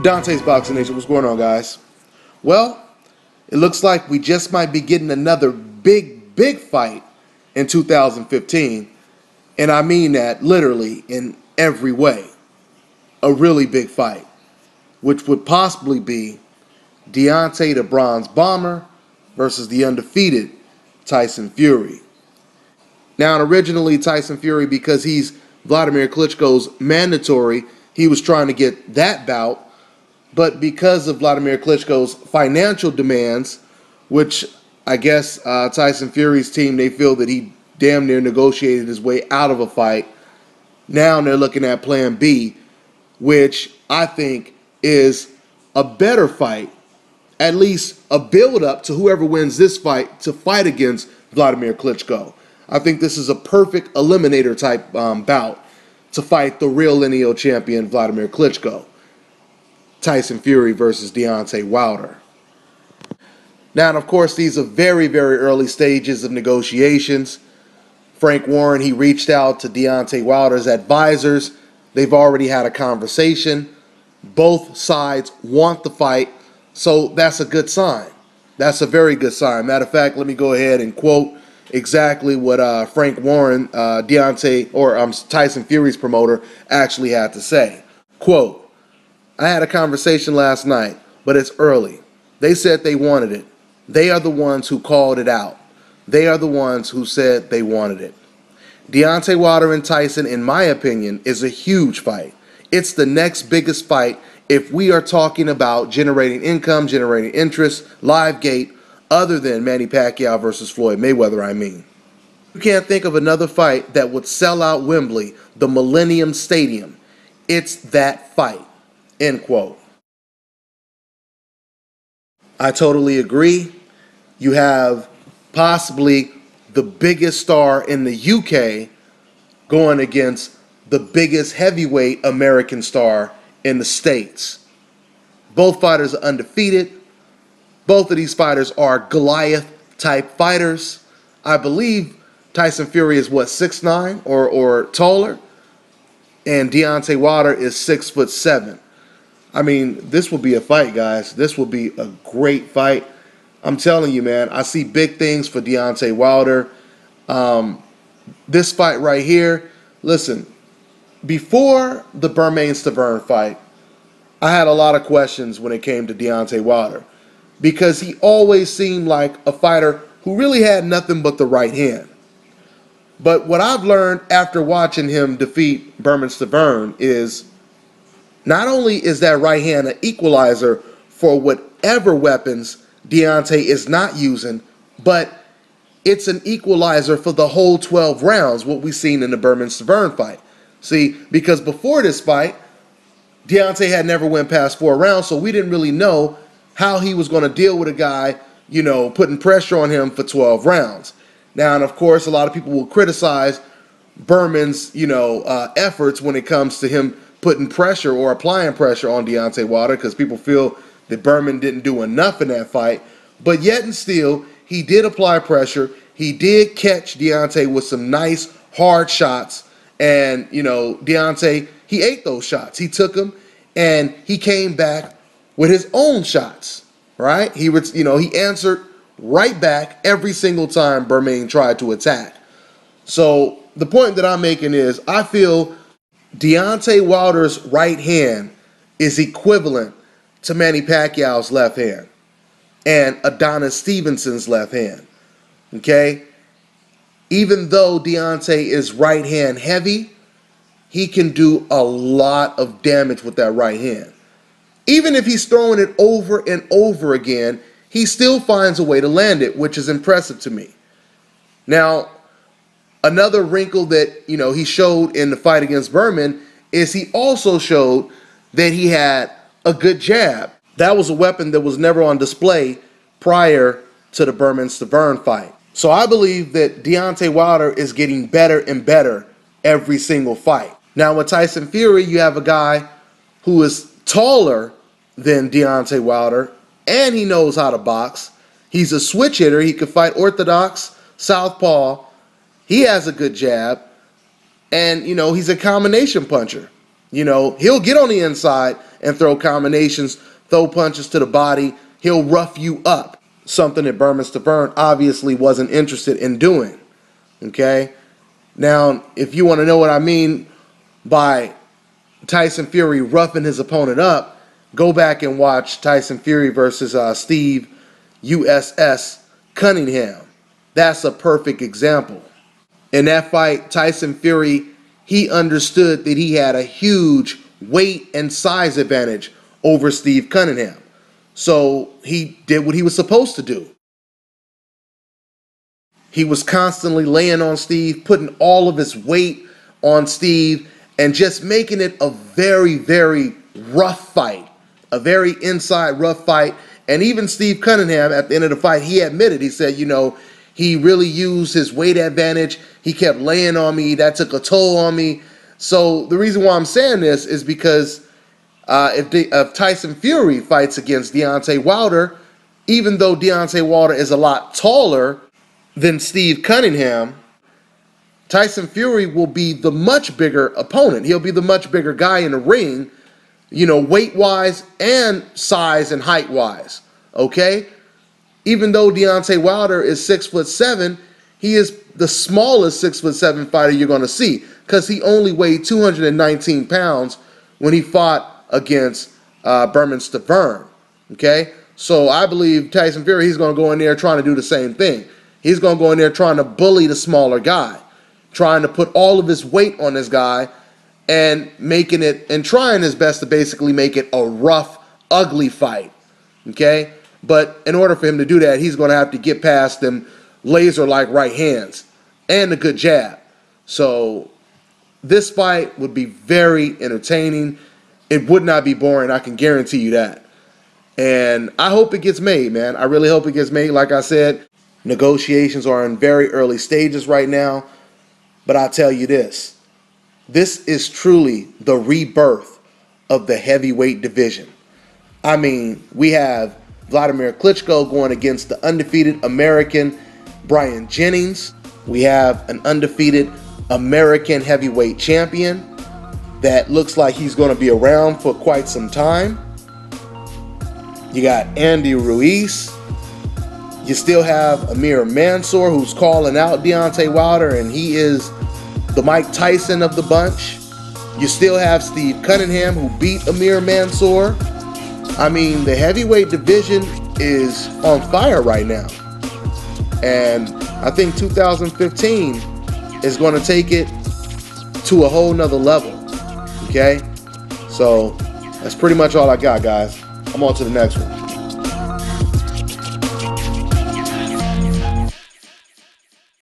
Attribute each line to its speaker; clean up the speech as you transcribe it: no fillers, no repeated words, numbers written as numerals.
Speaker 1: Dante's Boxing Nation, what's going on, guys? Well, it looks like we just might be getting another big fight in 2015. And I mean that literally in every way. A really big fight, which would possibly be Deontay the Bronze Bomber versus the undefeated Tyson Fury. Now, originally Tyson Fury, because he's Vladimir Klitschko's mandatory, he was trying to get that bout. But because of Vladimir Klitschko's financial demands, which I guess Tyson Fury's team, they feel that he damn near negotiated his way out of a fight. Now they're looking at Plan B, which I think is a better fight, at least a build-up to whoever wins this fight to fight against Vladimir Klitschko. I think this is a perfect eliminator type bout to fight the real lineal champion Vladimir Klitschko. Tyson Fury versus Deontay Wilder. Now, and of course, these are very early stages of negotiations. Frank Warren, he reached out to Deontay Wilder's advisors. They've already had a conversation. Both sides want the fight, so that's a good sign. That's a very good sign. Matter of fact, let me go ahead and quote exactly what Frank Warren, Tyson Fury's promoter, actually had to say. Quote, "I had a conversation last night, but it's early. They said they wanted it. They are the ones who called it out. They are the ones who said they wanted it. Deontay Wilder and Tyson, in my opinion, is a huge fight. It's the next biggest fight if we are talking about generating income, generating interest, live gate, other than Manny Pacquiao versus Floyd Mayweather, I mean. You can't think of another fight that would sell out Wembley, the Millennium Stadium. It's that fight." End quote. I totally agree. You have possibly the biggest star in the UK going against the biggest heavyweight American star in the States. Both fighters are undefeated. Both of these fighters are Goliath-type fighters. I believe Tyson Fury is, 6'9" or taller? And Deontay Wilder is 6'7". I mean, this will be a fight, guys. This will be a great fight. I'm telling you, man, I see big things for Deontay Wilder. This fight right here, listen, before the Bermane-Stiverne fight, I had a lot of questions when it came to Deontay Wilder because he always seemed like a fighter who really had nothing but the right hand. But what I've learned after watching him defeat Bermane-Stiverne is not only is that right hand an equalizer for whatever weapons Deontay is not using, but it's an equalizer for the whole 12 rounds, what we've seen in the Bermane-Stiverne fight. See, because before this fight, Deontay had never went past 4 rounds, so we didn't really know how he was going to deal with a guy, putting pressure on him for 12 rounds. Now, and of course, a lot of people will criticize Berman's, efforts when it comes to him putting pressure or applying pressure on Deontay Wilder because people feel that Berman didn't do enough in that fight. But yet and still, he did apply pressure. He did catch Deontay with some nice, hard shots. And, Deontay, he ate those shots. He took them, and he came back with his own shots, right? He answered right back every single time Bermane tried to attack. So the point that I'm making is I feel Deontay Wilder's right hand is equivalent to Manny Pacquiao's left hand and Adonis Stevenson's left hand, okay? Even though Deontay is right hand heavy, he can do a lot of damage with that right hand. Even if he's throwing it over and over again, he still finds a way to land it, which is impressive to me. Now, another wrinkle that, he showed in the fight against Berman is he also showed that he had a good jab. That was a weapon that was never on display prior to the Bermane-Stiverne fight. So I believe that Deontay Wilder is getting better and better every single fight. Now with Tyson Fury, you have a guy who is taller than Deontay Wilder, and he knows how to box. He's a switch hitter. He can fight orthodox, southpaw. He has a good jab, and, he's a combination puncher. You know, he'll get on the inside and throw combinations, throw punches to the body. He'll rough you up. Something that Berman Stavern obviously wasn't interested in doing. Okay? Now, if you want to know what I mean by Tyson Fury roughing his opponent up, go back and watch Tyson Fury versus Steve USS Cunningham. That's a perfect example. In that fight, Tyson Fury, he understood that he had a huge weight and size advantage over Steve Cunningham. So he did what he was supposed to do. He was constantly laying on Steve, putting all of his weight on Steve, and just making it a very, very rough fight. A very inside rough fight. And even Steve Cunningham, at the end of the fight, he admitted, he said, you know, he really used his weight advantage. He kept laying on me. That took a toll on me. So the reason why I'm saying this is because if Tyson Fury fights against Deontay Wilder, even though Deontay Wilder is a lot taller than Steve Cunningham, Tyson Fury will be the much bigger opponent. He'll be the much bigger guy in the ring, you know, weight-wise and size and height-wise, okay? Even though Deontay Wilder is 6'7", he is the smallest 6'7" fighter you're going to see because he only weighed 219 pounds when he fought against Berman Stavern, okay? So I believe Tyson Fury, he's going to go in there trying to do the same thing. He's going to go in there trying to bully the smaller guy, trying to put all of his weight on this guy and making it and trying his best to basically make it a rough, ugly fight, okay? But in order for him to do that, he's going to have to get past them laser-like right hands and a good jab. So this fight would be very entertaining. It would not be boring, I can guarantee you that. And I hope it gets made, man. I really hope it gets made. Like I said, negotiations are in very early stages right now. But I'll tell you this. This is truly the rebirth of the heavyweight division. I mean, we have Vladimir Klitschko going against the undefeated American Brian Jennings. We have an undefeated American heavyweight champion that looks like he's going to be around for quite some time. You got Andy Ruiz. You still have Amir Mansour, who's calling out Deontay Wilder, and he is the Mike Tyson of the bunch. You still have Steve Cunningham, who beat Amir Mansour. I mean, the heavyweight division is on fire right now. And I think 2015 is going to take it to a whole nother level. Okay? So, that's pretty much all I got, guys. I'm on to the next one.